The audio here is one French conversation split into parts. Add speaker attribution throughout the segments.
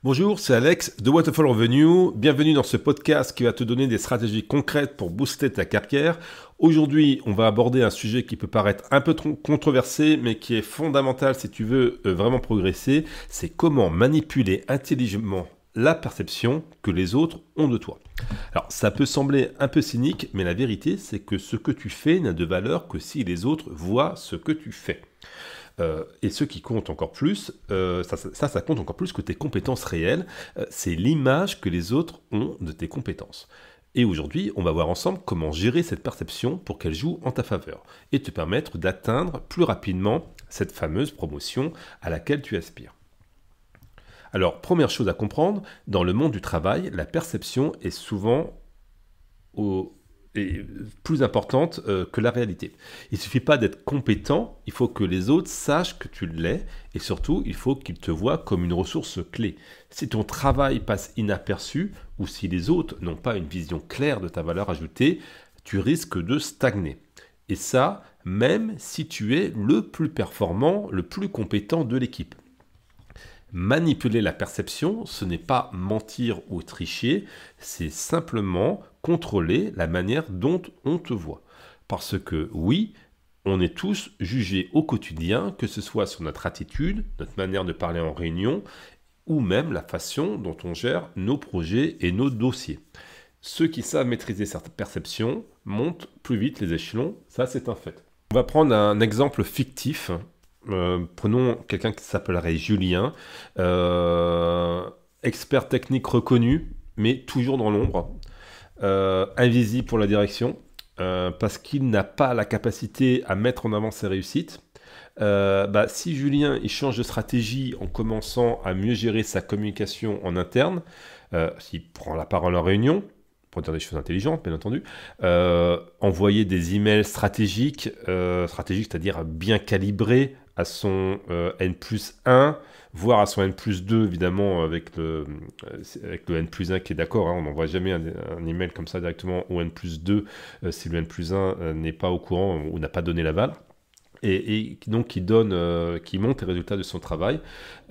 Speaker 1: Bonjour, c'est Alex de Waterfall Revenue. Bienvenue dans ce podcast qui va te donner des stratégies concrètes pour booster ta carrière. Aujourd'hui, on va aborder un sujet qui peut paraître un peu controversé, mais qui est fondamental si tu veux vraiment progresser. C'est comment manipuler intelligemment la perception que les autres ont de toi. Alors, ça peut sembler un peu cynique, mais la vérité, c'est que ce que tu fais n'a de valeur que si les autres voient ce que tu fais. Et ce qui compte encore plus, ça compte encore plus que tes compétences réelles, c'est l'image que les autres ont de tes compétences. Et aujourd'hui, on va voir ensemble comment gérer cette perception pour qu'elle joue en ta faveur et te permettre d'atteindre plus rapidement cette fameuse promotion à laquelle tu aspires. Alors, première chose à comprendre, dans le monde du travail, la perception est souvent plus importante que la réalité. Il ne suffit pas d'être compétent, il faut que les autres sachent que tu l'es et surtout, il faut qu'ils te voient comme une ressource clé. Si ton travail passe inaperçu ou si les autres n'ont pas une vision claire de ta valeur ajoutée, tu risques de stagner. Et ça, même si tu es le plus performant, le plus compétent de l'équipe. Manipuler la perception, ce n'est pas mentir ou tricher, c'est simplement contrôler la manière dont on te voit. Parce que oui, on est tous jugés au quotidien, que ce soit sur notre attitude, notre manière de parler en réunion, ou même la façon dont on gère nos projets et nos dossiers. Ceux qui savent maîtriser cette perception montent plus vite les échelons, ça c'est un fait. On va prendre un exemple fictif. Prenons quelqu'un qui s'appellerait Julien, expert technique reconnu, mais toujours dans l'ombre, invisible pour la direction, parce qu'il n'a pas la capacité à mettre en avant ses réussites. Si Julien il change de stratégie en commençant à mieux gérer sa communication en interne, s'il prend la parole en réunion, pour dire des choses intelligentes, bien entendu, envoyer des emails stratégiques, c'est-à-dire bien calibrés à son N+1, voire à son N+2, évidemment, avec le N+1 qui est d'accord, hein, on n'envoie jamais un email comme ça directement au N+2 si le N+1 n'est pas au courant ou n'a pas donné l'aval. Et donc qui montre les résultats de son travail,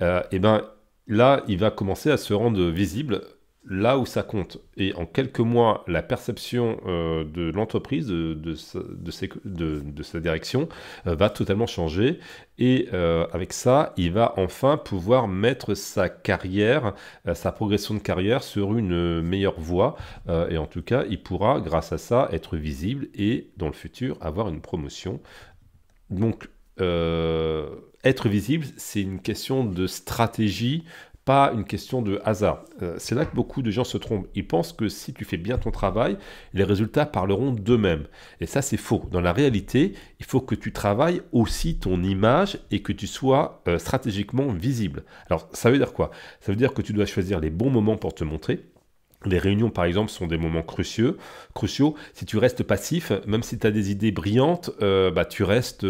Speaker 1: et ben là, il va commencer à se rendre visible là où ça compte. Et en quelques mois, la perception de l'entreprise, de sa direction, va totalement changer. Et avec ça, il va enfin pouvoir mettre sa carrière, sa progression de carrière sur une meilleure voie. Et en tout cas, il pourra, grâce à ça, être visible et, dans le futur, avoir une promotion. Donc, être visible, c'est une question de stratégie, pas une question de hasard. C'est là que beaucoup de gens se trompent. Ils pensent que si tu fais bien ton travail, les résultats parleront d'eux-mêmes. Et ça, c'est faux. Dans la réalité, il faut que tu travailles aussi ton image et que tu sois stratégiquement visible. Alors, ça veut dire quoi? Ça veut dire que tu dois choisir les bons moments pour te montrer. Les réunions, par exemple, sont des moments cruciaux. Si tu restes passif, même si tu as des idées brillantes, tu restes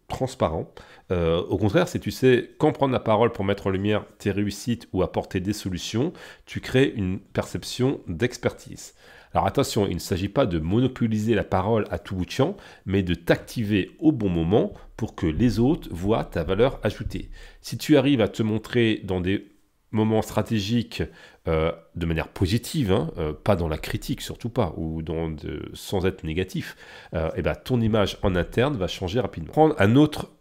Speaker 1: transparent. Au contraire, si tu sais quand prendre la parole pour mettre en lumière tes réussites ou apporter des solutions, tu crées une perception d'expertise. Alors attention, il ne s'agit pas de monopoliser la parole à tout bout de champ, mais de t'activer au bon moment pour que les autres voient ta valeur ajoutée. Si tu arrives à te montrer dans des moments stratégiques de manière positive, pas dans la critique surtout pas, ou sans être négatif, ton image en interne va changer rapidement. Prendre un autre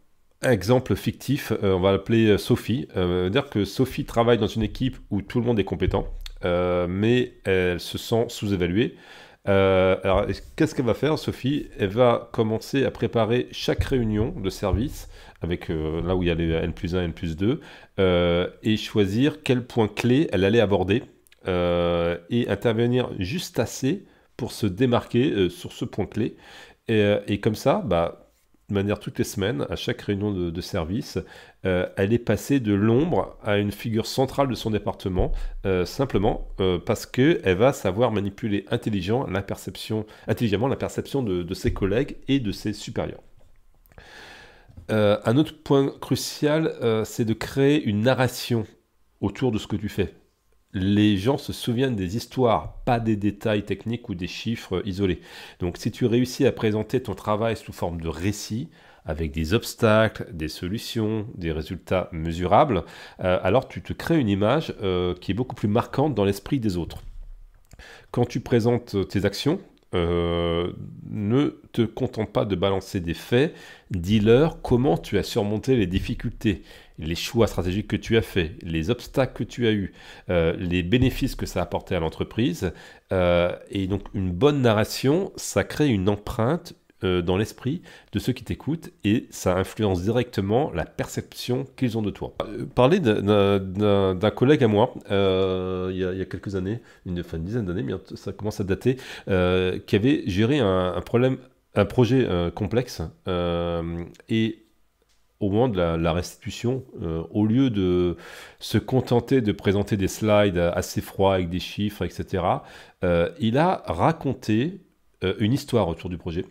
Speaker 1: exemple fictif, on va l'appeler Sophie. Dire que Sophie travaille dans une équipe où tout le monde est compétent, mais elle se sent sous-évaluée. Alors, qu'est-ce qu'elle va faire, Sophie? Elle va commencer à préparer chaque réunion de service, avec là où il y a les N+1, N+2, et choisir quel point clé elle allait aborder, et intervenir juste assez pour se démarquer sur ce point clé. Et comme ça, de manière toutes les semaines, à chaque réunion de service, elle est passée de l'ombre à une figure centrale de son département, simplement parce qu'elle va savoir manipuler intelligemment la perception de ses collègues et de ses supérieurs. Un autre point crucial, c'est de créer une narration autour de ce que tu fais. Les gens se souviennent des histoires, pas des détails techniques ou des chiffres isolés. Donc si tu réussis à présenter ton travail sous forme de récit, avec des obstacles, des solutions, des résultats mesurables, alors tu te crées une image qui est beaucoup plus marquante dans l'esprit des autres. Quand tu présentes tes actions, ne te contente pas de balancer des faits, dis-leur comment tu as surmonté les difficultés, les choix stratégiques que tu as faits, les obstacles que tu as eus, les bénéfices que ça a apporté à l'entreprise. Et donc une bonne narration, ça crée une empreinte dans l'esprit de ceux qui t'écoutent et ça influence directement la perception qu'ils ont de toi. Parler d'un collègue à moi, il y a quelques années, une dizaine d'années, mais ça commence à dater, qui avait géré un projet complexe et au moment de la restitution, au lieu de se contenter de présenter des slides assez froids avec des chiffres, etc., il a raconté une histoire autour du projet.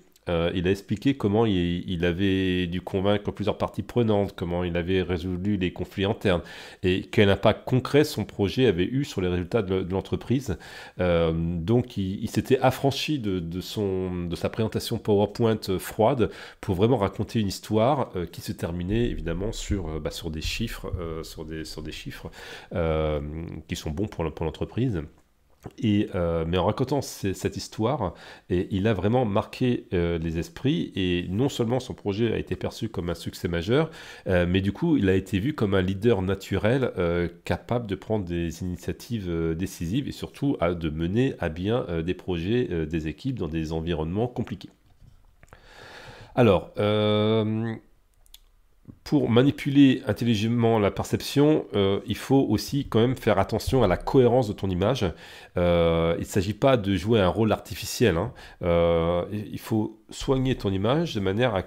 Speaker 1: Il a expliqué comment il avait dû convaincre plusieurs parties prenantes, comment il avait résolu les conflits internes et quel impact concret son projet avait eu sur les résultats de l'entreprise. Donc il s'était affranchi de sa présentation PowerPoint froide pour vraiment raconter une histoire qui se terminait évidemment sur des chiffres, sur des chiffres qui sont bons pour l'entreprise. Mais en racontant cette histoire, il a vraiment marqué les esprits et non seulement son projet a été perçu comme un succès majeur, mais du coup il a été vu comme un leader naturel capable de prendre des initiatives décisives et surtout de mener à bien des projets, des équipes dans des environnements compliqués. Alors, pour manipuler intelligemment la perception, il faut aussi quand même faire attention à la cohérence de ton image. Il ne s'agit pas de jouer un rôle artificiel, hein. Il faut soigner ton image de manière à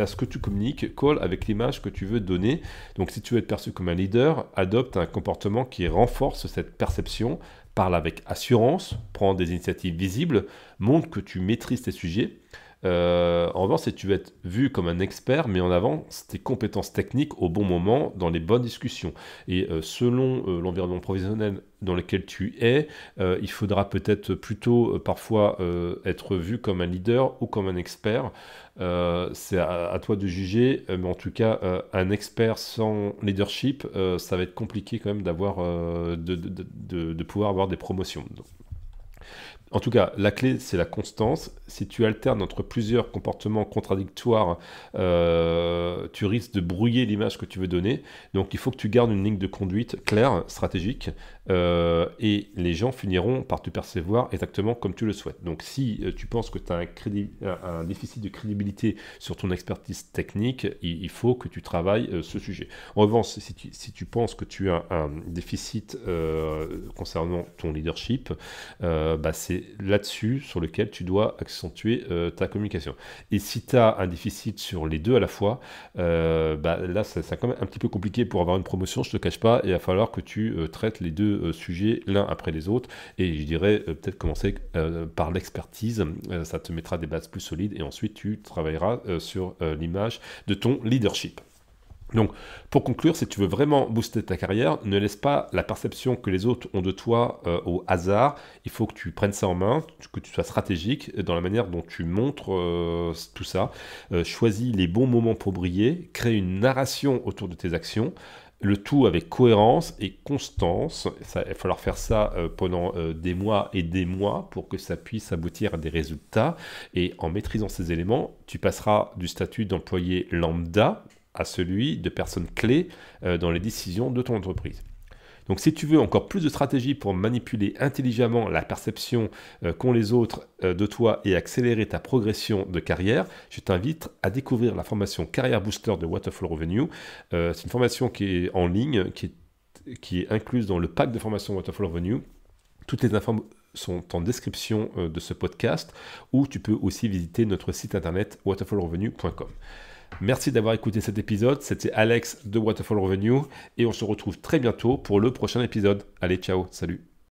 Speaker 1: ce que tu communiques colle avec l'image que tu veux donner. Donc si tu veux être perçu comme un leader, adopte un comportement qui renforce cette perception. Parle avec assurance, prends des initiatives visibles, montre que tu maîtrises tes sujets. En revanche, si tu veux être vu comme un expert, mets en avant tes compétences techniques au bon moment, dans les bonnes discussions. Et selon l'environnement professionnel dans lequel tu es, il faudra peut-être plutôt parfois être vu comme un leader ou comme un expert. C'est à toi de juger, mais en tout cas, un expert sans leadership, ça va être compliqué quand même d'avoir, de pouvoir avoir des promotions. Donc, en tout cas, la clé, c'est la constance. Si tu alternes entre plusieurs comportements contradictoires, tu risques de brouiller l'image que tu veux donner. Donc, il faut que tu gardes une ligne de conduite claire, stratégique, et les gens finiront par te percevoir exactement comme tu le souhaites. Donc, si tu penses que tu as un déficit de crédibilité sur ton expertise technique, il faut que tu travailles ce sujet. En revanche, si tu penses que tu as un déficit concernant ton leadership, c'est là-dessus sur lequel tu dois accentuer ta communication. Et si tu as un déficit sur les deux à la fois, là, c'est quand même un petit peu compliqué pour avoir une promotion, je ne te cache pas. Il va falloir que tu traites les deux sujets l'un après les autres. Et je dirais peut-être commencer par l'expertise. Ça te mettra des bases plus solides et ensuite tu travailleras sur l'image de ton leadership. Donc, pour conclure, si tu veux vraiment booster ta carrière, ne laisse pas la perception que les autres ont de toi au hasard. Il faut que tu prennes ça en main, que tu sois stratégique dans la manière dont tu montres tout ça. Choisis les bons moments pour briller, crée une narration autour de tes actions, le tout avec cohérence et constance. Il va falloir faire ça pendant des mois et des mois pour que ça puisse aboutir à des résultats. Et en maîtrisant ces éléments, tu passeras du statut d'employé lambda à celui de personnes clés dans les décisions de ton entreprise. Donc si tu veux encore plus de stratégies pour manipuler intelligemment la perception qu'ont les autres de toi et accélérer ta progression de carrière, je t'invite à découvrir la formation Carrière Booster de Waterfall Revenue. C'est une formation qui est en ligne, qui est incluse dans le pack de formation Waterfall Revenue. Toutes les informations sont en description de ce podcast, ou tu peux aussi visiter notre site internet waterfallrevenue.com. Merci d'avoir écouté cet épisode. C'était Alex de Waterfall Revenue et on se retrouve très bientôt pour le prochain épisode. Allez, ciao, salut.